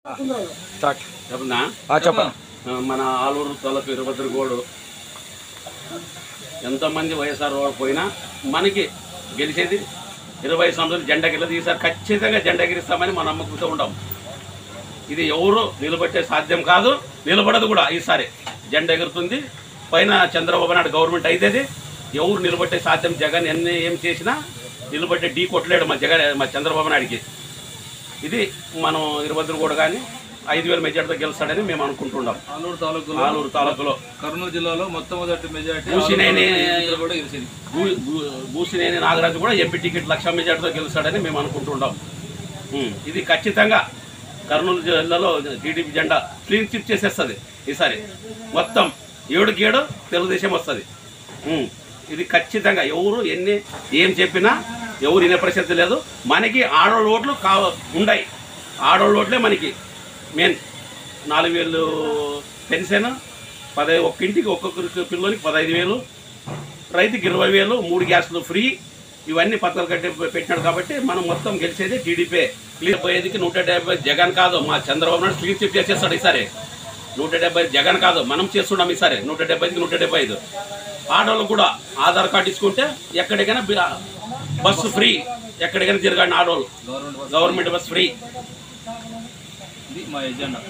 చెప్పనా మన ఆలూరు తలకు ఇరుభద్రగోడు ఎంతమంది వైఎస్ఆర్ పోయినా మనకి గెలిచేది 20 సంవత్సరాలు జెండా గిల్లది. ఈసారి ఖచ్చితంగా జెండా ఎగిరిస్తామని మన నమ్మకంతో ఉంటాం. ఇది ఎవరు నిలబట్టే సాధ్యం కాదు, నిలబడదు కూడా. ఈసారి జెండా ఎగురుతుంది. పైన చంద్రబాబు నాయుడు గవర్నమెంట్ అయితేది ఎవరు నిలబట్టే సాధ్యం. జగన్ ఏం చేసినా నిలబట్టే ఢీ కొట్టలేడు మా చంద్రబాబు నాయుడికి. ఇది మనం ఇరుభద్రగూడ కానీ 5,000 మెజార్టీతో గెలుస్తాడని మేము అనుకుంటున్నాం. ఆలూరు తాలూకులో కర్నూలు జిల్లాలో మొట్టమొదటి మెజార్టీ బూసినేని నాగరాజు కూడా ఎంపీ టికెట్ 1,00,000 మెజార్టీతో గెలుస్తాడని మేము అనుకుంటున్నాం. ఇది ఖచ్చితంగా కర్నూలు జిల్లాలో టీడీపీ జెండా క్లీన్ చిప్ చేసేస్తుంది. ఈసారి మొత్తం 7కి 7 తెలుగుదేశం వస్తుంది. ఇది ఖచ్చితంగా ఎవరు ఏం చెప్పినా ఎవరు వినే ప్రసక్తి లేదు. మనకి ఆడవాళ్ళ ఓట్లు ఉన్నాయి. ఆడవాళ్ళ ఓట్లే మనకి మెయిన్. 4,000 పెన్షన్, ఒక్కింటికి ఒక్కొక్కరికి పిల్లలకి 15,000, రైతుకి 20,000, 3 గ్యాస్లు ఫ్రీ, ఇవన్నీ పత్రాలు కట్టి పెట్టినాడు. కాబట్టి మనం మొత్తం గెలిచేది టీడీపీ. క్లీన్ పోయేదికి 170 జగన్ కాదు, మా చంద్రబాబు నాయుడు క్లీన్ చిప్ చేసేస్తాడు ఈసారి. 170 జగన్ కాదు, మనం చేస్తున్నాం ఈసారి. 170కి 175. ఆడవాళ్ళకు కూడా ఆధార్ కార్డు ఇచ్చుకుంటే ఎక్కడికైనా బస్సు ఫ్రీ, ఎక్కడికైనా తిరగాడిన ఆడవాళ్ళు గవర్నమెంట్ బస్ ఫ్రీ. ఇది మా ఎజెండా.